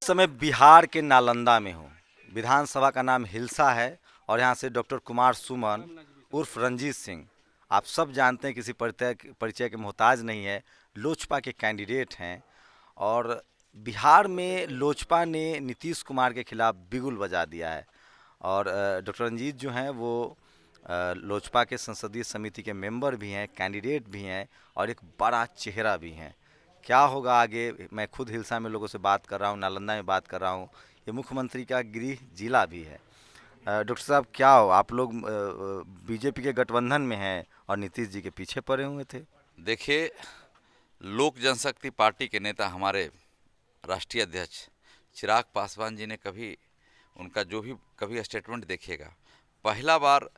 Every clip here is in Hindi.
इस समय बिहार के नालंदा में हूँ। विधानसभा का नाम हिलसा है और यहाँ से डॉक्टर कुमार सुमन उर्फ रंजीत सिंह, आप सब जानते हैं, किसी परिचय परिचय के मोहताज नहीं है, लोजपा के कैंडिडेट हैं। और बिहार में लोजपा ने नीतीश कुमार के खिलाफ बिगुल बजा दिया है। और डॉक्टर रंजीत जो हैं वो लोजपा के संसदीय समिति के मेंबर भी हैं, कैंडिडेट भी हैं और एक बड़ा चेहरा भी हैं। क्या होगा आगे, मैं खुद हिलसा में लोगों से बात कर रहा हूँ, नालंदा में बात कर रहा हूँ, ये मुख्यमंत्री का गृह जिला भी है। डॉक्टर साहब, क्या हो, आप लोग बीजेपी के गठबंधन में हैं और नीतीश जी के पीछे पड़े हुए थे। देखिए, लोक जनशक्ति पार्टी के नेता हमारे राष्ट्रीय अध्यक्ष चिराग पासवान जी ने कभी उनका जो भी कभी स्टेटमेंट देखिएगा, पहला बार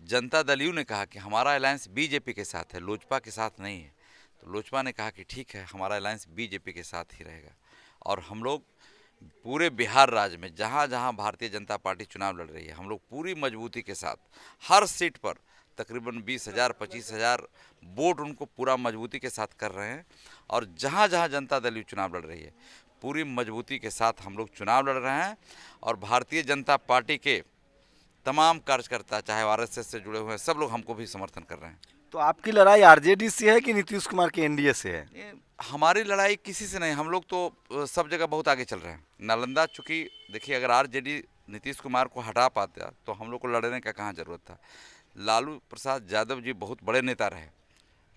जनता दल यू ने कहा कि हमारा अलायंस बीजेपी के साथ है, लोजपा के साथ नहीं है। तो लोजपा ने कहा कि ठीक है, हमारा अलायंस बीजेपी के साथ ही रहेगा। और हम लोग पूरे बिहार राज्य में जहाँ जहाँ भारतीय जनता पार्टी चुनाव लड़ रही है, हम लोग पूरी मजबूती के साथ हर सीट पर तकरीबन 20,000 25,000 वोट उनको पूरा मजबूती के साथ कर रहे हैं। और जहाँ जहाँ जनता दल यू चुनाव लड़ रही है, पूरी मजबूती के साथ हम लोग चुनाव लड़ रहे हैं। और भारतीय जनता पार्टी के तमाम कार्यकर्ता, चाहे आरएसएस से जुड़े हुए हैं, सब लोग हमको भी समर्थन कर रहे हैं। तो आपकी लड़ाई आरजेडी से है कि नीतीश कुमार के एनडीए से है। ये हमारी लड़ाई किसी से नहीं, हम लोग तो सब जगह बहुत आगे चल रहे हैं। नालंदा चूँकि देखिए, अगर आरजेडी नीतीश कुमार को हटा पाता तो हम लोग को लड़ने का कहाँ ज़रूरत था। लालू प्रसाद यादव जी बहुत बड़े नेता रहे,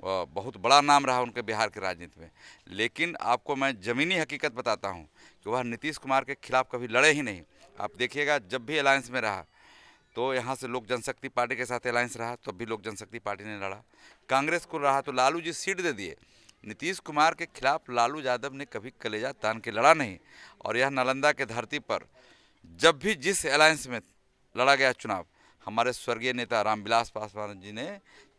बहुत बड़ा नाम रहा उनके बिहार के राजनीति में। लेकिन आपको मैं ज़मीनी हकीकत बताता हूँ कि वह नीतीश कुमार के खिलाफ कभी लड़े ही नहीं। आप देखिएगा, जब भी अलायंस में रहा तो यहाँ से लोक जनशक्ति पार्टी के साथ अलायंस रहा तो भी लोक जनशक्ति पार्टी ने लड़ा, कांग्रेस को रहा तो लालू जी सीट दे दिए। नीतीश कुमार के खिलाफ लालू यादव ने कभी कलेजा तान के लड़ा नहीं। और यह नालंदा के धरती पर जब भी जिस अलायंस में लड़ा गया चुनाव, हमारे स्वर्गीय नेता रामविलास पासवान जी ने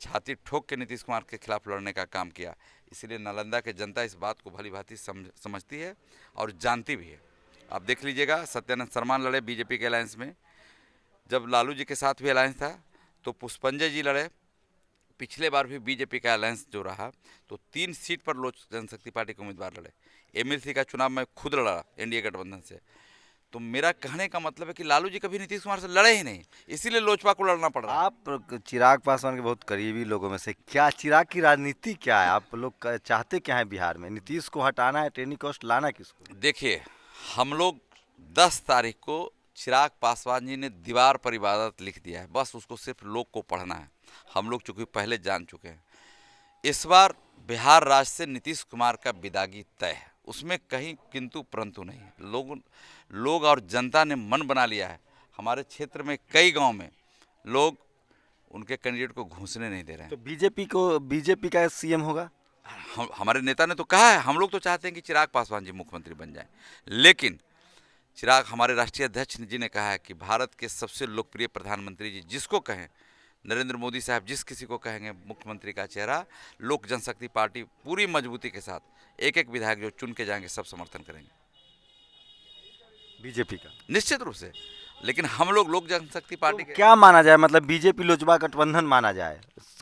छाती ठोक के नीतीश कुमार के खिलाफ लड़ने का काम किया। इसलिए नालंदा के जनता इस बात को भली भांति समझती है और जानती भी है। आप देख लीजिएगा, सत्यानंद शर्मा लड़े बीजेपी के अलायंस में, जब लालू जी के साथ भी अलायंस था तो पुष्पंजय जी लड़े। पिछले बार भी बीजेपी का अलायंस जो रहा तो 3 सीट पर लोक जनशक्ति पार्टी के उम्मीदवार लड़े। एमएलसी का चुनाव मैं खुद लड़ा एनडीए गठबंधन से। तो मेरा कहने का मतलब है कि लालू जी कभी नीतीश कुमार से लड़े ही नहीं, इसीलिए लोजपा को लड़ना पड़ रहा है। आप चिराग पासवान के बहुत करीबी लोगों में से, क्या चिराग की राजनीति क्या है, आप लोग चाहते क्या है बिहार में, नीतीश को हटाना है, टेनिकॉस्ट लाना किसको। देखिए, हम लोग 10 तारीख को चिराग पासवान जी ने दीवार पर इबादत लिख दिया है, बस उसको सिर्फ लोग को पढ़ना है। हम लोग चूँकि पहले जान चुके हैं। इस बार बिहार राज्य से नीतीश कुमार का विदागी तय है, उसमें कहीं किंतु परंतु नहीं है। लोग और जनता ने मन बना लिया है। हमारे क्षेत्र में कई गांव में लोग उनके कैंडिडेट को घुसने नहीं दे रहे हैं। तो बीजेपी का सीएम होगा। हमारे नेता ने तो कहा है, हम लोग तो चाहते हैं कि चिराग पासवान जी मुख्यमंत्री बन जाएं। लेकिन चिराग, हमारे राष्ट्रीय अध्यक्ष जी ने कहा है कि भारत के सबसे लोकप्रिय प्रधानमंत्री जी जिसको कहें, नरेंद्र मोदी साहब जिस किसी को कहेंगे मुख्यमंत्री का चेहरा, लोक जनशक्ति पार्टी पूरी मजबूती के साथ एक एक विधायक जो चुन के जाएंगे सब समर्थन करेंगे बीजेपी का, निश्चित रूप से। लेकिन हम लोग लोक जनशक्ति पार्टी तो के क्या माना जाए, मतलब बीजेपी लोजपा गठबंधन माना जाए,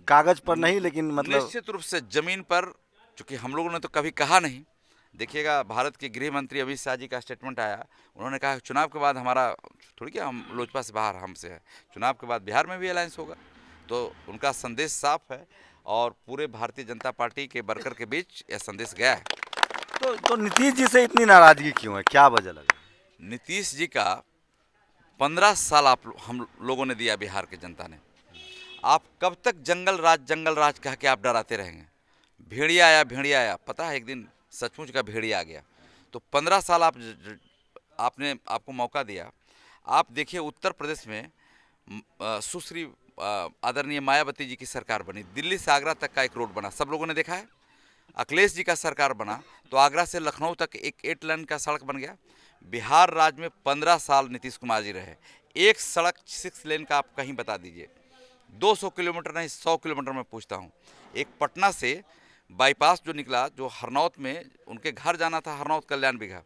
कागज पर नहीं लेकिन मतलब। निश्चित रूप से जमीन पर, चूंकि हम लोगों ने तो कभी कहा नहीं। देखिएगा, भारत के गृह मंत्री अमित शाह जी का स्टेटमेंट आया, उन्होंने कहा चुनाव के बाद हमारा थोड़ी क्या, हम लोजपा से बाहर हमसे है, चुनाव के बाद बिहार में भी अलायंस होगा। तो उनका संदेश साफ है और पूरे भारतीय जनता पार्टी के वर्कर के बीच यह संदेश गया है। तो नीतीश जी से इतनी नाराजगी क्यों है, क्या वजह लगा। नीतीश जी का 15 साल हम लोगों ने दिया बिहार के जनता ने। आप कब तक जंगल राज कह के आप डराते रहेंगे। भेड़िया आया, पता है एक दिन सचमुच का भेड़िया आ गया। तो 15 साल आपको मौका दिया। आप देखिए, उत्तर प्रदेश में सुश्री आदरणीय मायावती जी की सरकार बनी, दिल्ली से आगरा तक का एक रोड बना, सब लोगों ने देखा है। अखिलेश जी का सरकार बना तो आगरा से लखनऊ तक एक 8 लेन का सड़क बन गया। बिहार राज्य में 15 साल नीतीश कुमार जी रहे, एक सड़क 6 लेन का आप कहीं बता दीजिए। 200 किलोमीटर नहीं, 100 किलोमीटर में पूछता हूँ। एक पटना से बाईपास जो निकला, जो हरनौत में उनके घर जाना था, हरनौत कल्याण बिघा,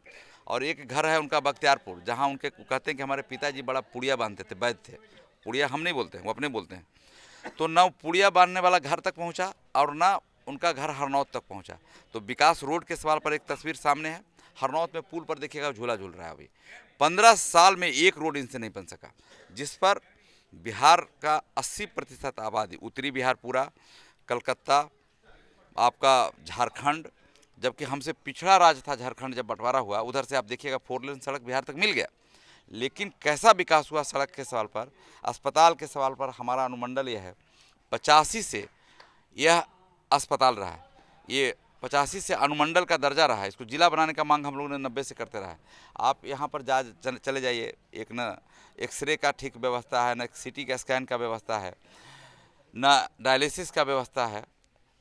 और एक घर है उनका बख्तियारपुर, जहाँ उनके कहते हैं कि हमारे पिताजी बड़ा पुड़िया बांधते थे, वैद्य थे। पुड़िया हम नहीं बोलते हैं, वो अपने बोलते हैं। तो ना पुड़िया बांधने वाला घर तक पहुँचा और ना उनका घर हरनौत तक पहुँचा। तो विकास रोड के सवाल पर एक तस्वीर सामने है। हरनौत में पुल पर देखिएगा झूला झूल रहा है अभी। 15 साल में एक रोड इनसे नहीं बन सका, जिस पर बिहार का 80% आबादी, उत्तरी बिहार पूरा, कलकत्ता, आपका झारखंड, जबकि हमसे पिछड़ा राज्य था झारखंड, जब बंटवारा हुआ उधर से आप देखिएगा 4 लेन सड़क बिहार तक मिल गया। लेकिन कैसा विकास हुआ सड़क के सवाल पर, अस्पताल के सवाल पर, हमारा अनुमंडल यह है 85 से यह अस्पताल रहा है, ये 85 से अनुमंडल का दर्जा रहा है। इसको जिला बनाने का मांग हम लोगों ने 90 से करते रहा है। आप यहाँ पर चले जाइए, एक न एक्सरे का ठीक व्यवस्था है, न सिटी का स्कैन का व्यवस्था है, न डायलिसिस का व्यवस्था है,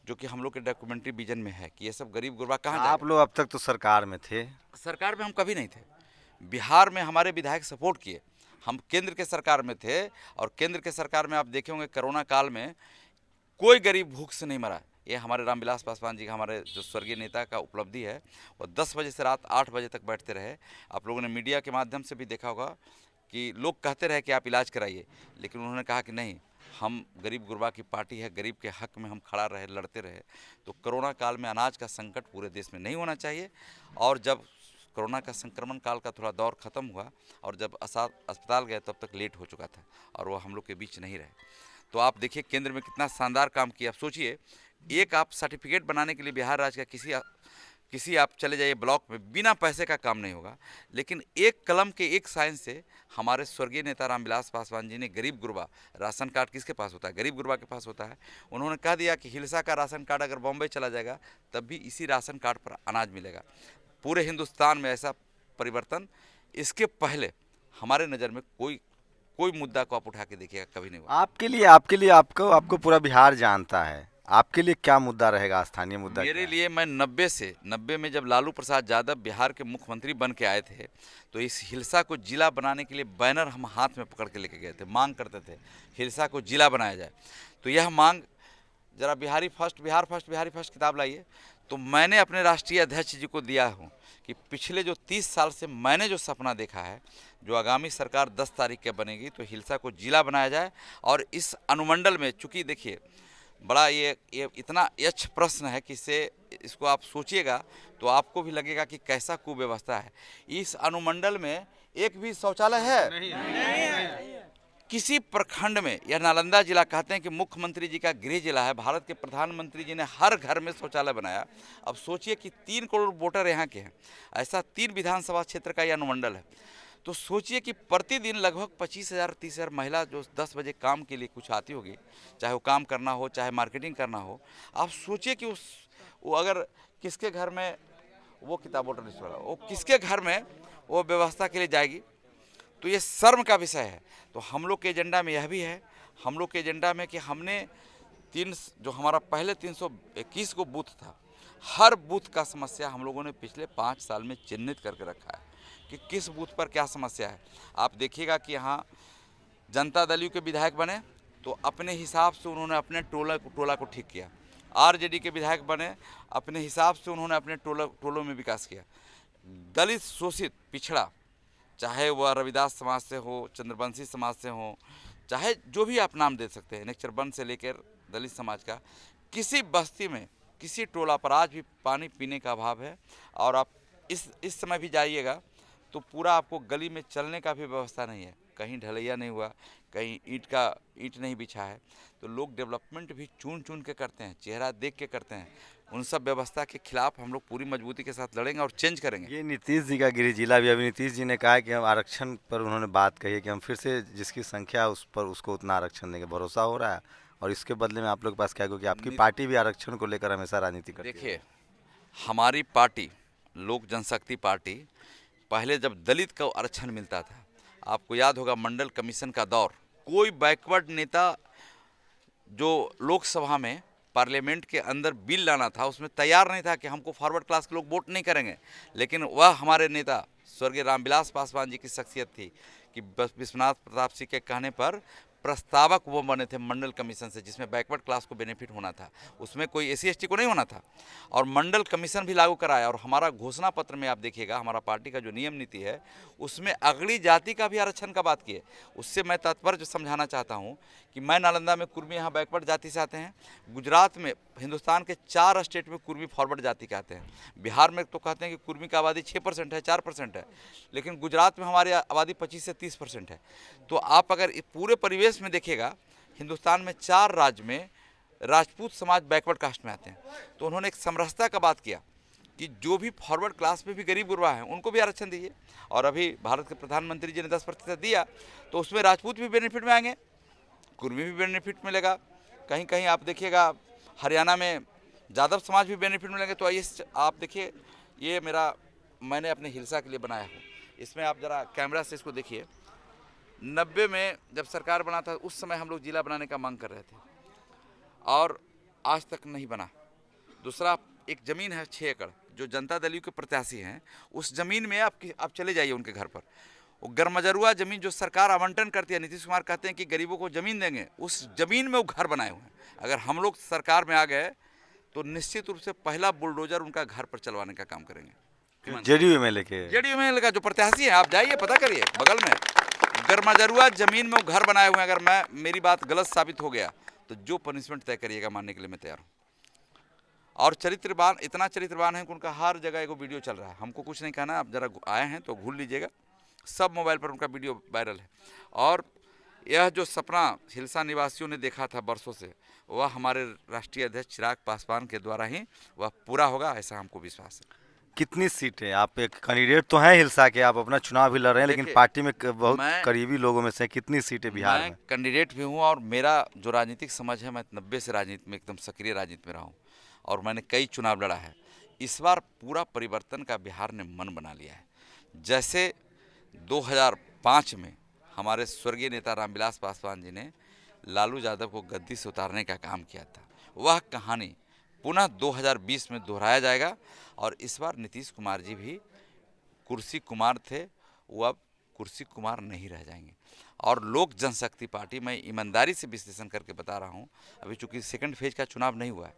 जो कि हम लोग के डॉक्यूमेंट्री विजन में है कि ये सब गरीब गुरबा कहाँ जाएगा। आप लोग अब तक तो सरकार में थे। सरकार में हम कभी नहीं थे। बिहार में हमारे विधायक सपोर्ट किए, हम केंद्र के सरकार में थे, और केंद्र के सरकार में आप देखे होंगे कोरोना काल में कोई गरीब भूख से नहीं मरा। ये हमारे रामविलास पासवान जी का, हमारे जो स्वर्गीय नेता का उपलब्धि है। वो 10 बजे से रात 8 बजे तक बैठते रहे। आप लोगों ने मीडिया के माध्यम से भी देखा होगा कि लोग कहते रहे कि आप इलाज कराइए, लेकिन उन्होंने कहा कि नहीं, हम गरीब गुरबा की पार्टी है, गरीब के हक में हम खड़ा रहे, लड़ते रहे। तो कोरोना काल में अनाज का संकट पूरे देश में नहीं होना चाहिए। और जब कोरोना का संक्रमण काल का थोड़ा दौर ख़त्म हुआ और जब अस्पताल गए तब तक लेट हो चुका था और वो हम लोग के बीच नहीं रहे। तो आप देखिए केंद्र में कितना शानदार काम किया। आप सोचिए, एक आप सर्टिफिकेट बनाने के लिए बिहार राज्य का किसी आप चले जाइए ब्लॉक में, बिना पैसे का काम नहीं होगा, लेकिन एक कलम के एक साइन से हमारे स्वर्गीय नेता रामविलास पासवान जी ने गरीब गुरबा, राशन कार्ड किसके पास होता है? गरीब गुरबा के पास होता है। उन्होंने कह दिया कि हिलसा का राशन कार्ड अगर बॉम्बे चला जाएगा तब भी इसी राशन कार्ड पर अनाज मिलेगा। पूरे हिंदुस्तान में ऐसा परिवर्तन इसके पहले हमारे नज़र में कोई मुद्दा को आप उठा के देखिएगा कभी नहीं हुआ। आपको पूरा बिहार जानता है। आपके लिए क्या मुद्दा रहेगा, स्थानीय मुद्दा मेरे क्या है? लिए, मैं 90 में जब लालू प्रसाद यादव बिहार के मुख्यमंत्री बन के आए थे, तो इस हिलसा को जिला बनाने के लिए बैनर हम हाथ में पकड़ के लेके गए थे, मांग करते थे हिलसा को जिला बनाया जाए। तो यह मांग, जरा बिहारी फर्स्ट बिहारी फर्स्ट किताब लाइए, तो मैंने अपने राष्ट्रीय अध्यक्ष जी को दिया हूँ कि पिछले जो 30 साल से मैंने जो सपना देखा है, जो आगामी सरकार 10 तारीख के बनेगी तो हिलसा को जिला बनाया जाए। और इस अनुमंडल में, चूँकि देखिए बड़ा ये इतना यक्ष प्रश्न है कि इसको आप सोचिएगा तो आपको भी लगेगा कि कैसा कुव्यवस्था है। इस अनुमंडल में एक भी शौचालय है? नहीं। किसी प्रखंड में, यह नालंदा जिला, कहते हैं कि मुख्यमंत्री जी का गृह जिला है, भारत के प्रधानमंत्री जी ने हर घर में शौचालय बनाया। अब सोचिए कि 3 करोड़ वोटर यहाँ के हैं, ऐसा 3 विधानसभा क्षेत्र का यह अनुमंडल है। तो सोचिए कि प्रतिदिन लगभग 25,000 30,000 महिला जो 10 बजे काम के लिए कुछ आती होगी, चाहे वो काम करना हो चाहे मार्केटिंग करना हो। आप सोचिए कि वो अगर किसके घर में वो किताब वोटर लिस्ट वाला, वो किसके घर में वो व्यवस्था के लिए जाएगी, तो ये शर्म का विषय है। तो हम लोग के एजेंडा में यह भी है, हम लोग के एजेंडा में कि हमने जो हमारा पहले 321 को बूथ था, हर बूथ का समस्या हम लोगों ने पिछले 5 साल में चिन्हित करके रखा है कि किस बूथ पर क्या समस्या है। आप देखिएगा कि यहाँ जनता दल के विधायक बने तो अपने हिसाब से उन्होंने अपने टोला को ठीक किया। आरजेडी के विधायक बने, अपने हिसाब से उन्होंने अपने टोलों में विकास किया। दलित शोषित पिछड़ा, चाहे वह रविदास समाज से हो, चंद्रवंशी समाज से हो, चाहे जो भी आप नाम दे सकते हैं, नेक्चरबंद से लेकर दलित समाज का, किसी बस्ती में किसी टोला पर आज भी पानी पीने का अभाव है। और आप इस समय भी जाइएगा तो पूरा आपको गली में चलने का भी व्यवस्था नहीं है, कहीं ढलैया नहीं हुआ, कहीं ईंट नहीं बिछा है। तो लोग डेवलपमेंट भी चुन के करते हैं, चेहरा देख के करते हैं। उन सब व्यवस्था के खिलाफ हम लोग पूरी मजबूती के साथ लड़ेंगे और चेंज करेंगे। ये नीतीश जी का गृह जिला भी, अभी नीतीश जी ने कहा है कि हम आरक्षण पर, उन्होंने बात कही है कि हम फिर से जिसकी संख्या है उस पर उसको उतना आरक्षण देंगे, भरोसा हो रहा है। और इसके बदले में आप लोग के पास क्या, क्योंकि आपकी पार्टी भी आरक्षण को लेकर हमेशा राजनीति करती है। देखिए, हमारी पार्टी लोक जनशक्ति पार्टी, पहले जब दलित को आरक्षण मिलता था, आपको याद होगा मंडल कमीशन का दौर, कोई बैकवर्ड नेता जो लोकसभा में पार्लियामेंट के अंदर बिल लाना था उसमें तैयार नहीं था कि हमको फॉरवर्ड क्लास के लोग वोट नहीं करेंगे। लेकिन वह हमारे नेता स्वर्गीय रामविलास पासवान जी की शख्सियत थी कि विश्वनाथ प्रताप सिंह के कहने पर प्रस्तावक वो बने थे मंडल कमीशन से, जिसमें बैकवर्ड क्लास को बेनिफिट होना था, उसमें कोई एससी एसटी को नहीं होना था, और मंडल कमीशन भी लागू कराया। और हमारा घोषणा पत्र में आप देखिएगा, हमारा पार्टी का जो नियम नीति है उसमें अगली जाति का भी आरक्षण का बात की है। उससे मैं तात्पर्य समझाना चाहता हूँ कि मैं नालंदा में कुर्मी यहाँ बैकवर्ड जाति से आते हैं, गुजरात में, हिंदुस्तान के 4 स्टेट में कुर्मी फॉरवर्ड जाति के आते हैं, बिहार में तो कहते हैं कि कुर्मी की आबादी 6% है, 4% है, लेकिन गुजरात में हमारी आबादी 25 से 30% है। तो आप अगर पूरे परिवेश में देखिएगा, हिंदुस्तान में 4 राज्य में राजपूत समाज बैकवर्ड कास्ट में आते हैं। तो उन्होंने एक समरसता का बात किया कि जो भी फॉरवर्ड क्लास में भी गरीब गुरबा हैं उनको भी आरक्षण दीजिए। और अभी भारत के प्रधानमंत्री जी ने 10% दिया, तो उसमें राजपूत भी बेनिफिट में आएंगे, कुर्मी भी बेनिफिट मिलेगा, कहीं कहीं आप देखिएगा हरियाणा में यादव समाज भी बेनिफिट मिलेंगे। तो आइए आप देखिए, ये मैंने अपने हिलसा के लिए बनाया हूँ। इसमें आप ज़रा कैमरा से इसको देखिए। 90 में जब सरकार बना था उस समय हम लोग जिला बनाने का मांग कर रहे थे और आज तक नहीं बना। दूसरा, एक ज़मीन है 6 एकड़ जो जनता दल के प्रत्याशी हैं, उस ज़मीन में आप चले जाइए उनके घर पर, वो गरमजरुआ ज़मीन जो सरकार आवंटन करती है, नीतीश कुमार कहते हैं कि गरीबों को ज़मीन देंगे, उस ज़मीन में वो घर बनाए हुए हैं। अगर हम लोग सरकार में आ गए तो निश्चित रूप से पहला बुलडोजर उनका घर पर चलवाने का काम करेंगे। जेडीयू में लेके का जो प्रत्याशी है, आप जाइए पता करिए, बगल में गरमजरुआ ज़मीन में वो घर बनाए हुए हैं। अगर मेरी बात गलत साबित हो गया तो जो पनिशमेंट तय करिएगा मानने के लिए मैं तैयार हूँ। और चरित्रवान, इतना चरित्रवान है कि उनका हर जगह एगो वीडियो चल रहा है। हमको कुछ नहीं कहना, आप जरा आए हैं तो घूर लीजिएगा, सब मोबाइल पर उनका वीडियो वायरल है। और यह जो सपना हिलसा निवासियों ने देखा था बरसों से, वह हमारे राष्ट्रीय अध्यक्ष चिराग पासवान के द्वारा ही वह पूरा होगा, ऐसा हमको विश्वास है। कितनी सीटें, आप एक कैंडिडेट तो हैं हिलसा के, आप अपना चुनाव भी लड़ रहे हैं, लेकिन पार्टी में बहुत करीबी लोगों में से कितनी सीटें बिहार में? कैंडिडेट भी हूँ और मेरा जो राजनीतिक समझ है, मैं 90 से राजनीति में एकदम सक्रिय राजनीति में रहा हूँ और मैंने कई चुनाव लड़ा है। इस बार पूरा परिवर्तन का बिहार ने मन बना लिया है। जैसे 2005 में हमारे स्वर्गीय नेता रामविलास पासवान जी ने लालू यादव को गद्दी से उतारने का काम किया था, वह कहानी पुनः 2020 में दोहराया जाएगा। और इस बार नीतीश कुमार जी भी कुर्सी कुमार थे, वो अब कुर्सी कुमार नहीं रह जाएंगे। और लोक जनशक्ति पार्टी, मैं ईमानदारी से विश्लेषण करके बता रहा हूँ, अभी चूँकि सेकंड फेज का चुनाव नहीं हुआ है,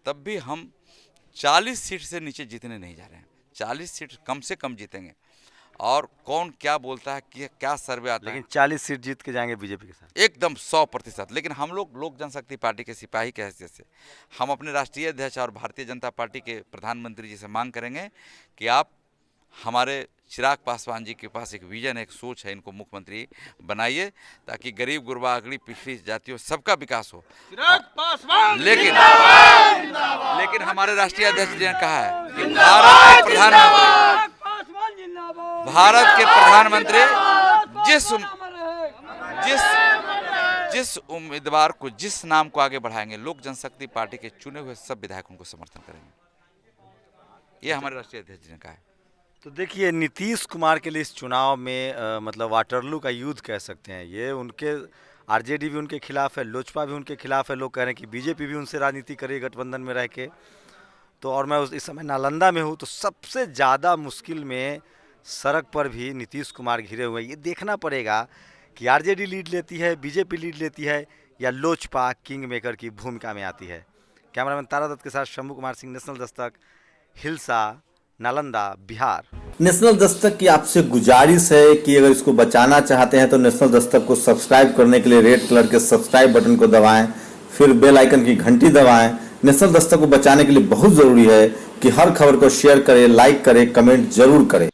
तब भी हम 40 सीट से नीचे जीतने नहीं जा रहे हैं। 40 सीट कम से कम जीतेंगे। और कौन क्या बोलता है कि क्या सर्वे आता है, लेकिन 40 सीट जीत के जाएंगे बीजेपी के साथ एकदम 100%। लेकिन हम लोग लोक जनशक्ति पार्टी के सिपाही के हैसियत से हम अपने राष्ट्रीय अध्यक्ष और भारतीय जनता पार्टी के प्रधानमंत्री जी से मांग करेंगे कि आप हमारे चिराग पासवान जी के पास एक विजन है, एक सोच है, इनको मुख्यमंत्री बनाइए ताकि गरीब गुरबा, अगली पिछड़ी जातियों सबका विकास हो। चिराग पासवान लेकिन हमारे राष्ट्रीय अध्यक्ष जी ने कहा है कि भारत के प्रधानमंत्री जिस उम्मीदवार को, जिस नाम को आगे बढ़ाएंगे, लोक जनशक्ति पार्टी के चुने हुए सब विधायक उनको समर्थन करेंगे। ये हमारे राष्ट्रीय अध्यक्ष जी ने कहा है। तो देखिए, नीतीश कुमार के लिए इस चुनाव में मतलब वाटरलू का युद्ध कह सकते हैं। ये उनके आरजेडी भी उनके खिलाफ है, लोजपा भी उनके खिलाफ है, लोग कह रहे हैं कि बीजेपी भी उनसे राजनीति करे गठबंधन में रह के। तो और मैं इस समय नालंदा में हूँ, तो सबसे ज़्यादा मुश्किल में सड़क पर भी नीतीश कुमार घिरे हुए हैं। ये देखना पड़ेगा कि आरजेडी लीड लेती है, बीजेपी लीड लेती है, या लोजपा किंग मेकर की भूमिका में आती है। कैमरामैन तारा दत्त के साथ शंभू कुमार सिंह, नेशनल दस्तक, हिलसा, नालंदा, बिहार। नेशनल दस्तक की आपसे गुजारिश है कि अगर इसको बचाना चाहते हैं तो नेशनल दस्तक को सब्सक्राइब करने के लिए रेड कलर के सब्सक्राइब बटन को दबाएं, फिर बेल आइकन की घंटी दबाएं। नेशनल दस्तक को बचाने के लिए बहुत जरूरी है कि हर खबर को शेयर करें, लाइक करें, कमेंट जरूर करें।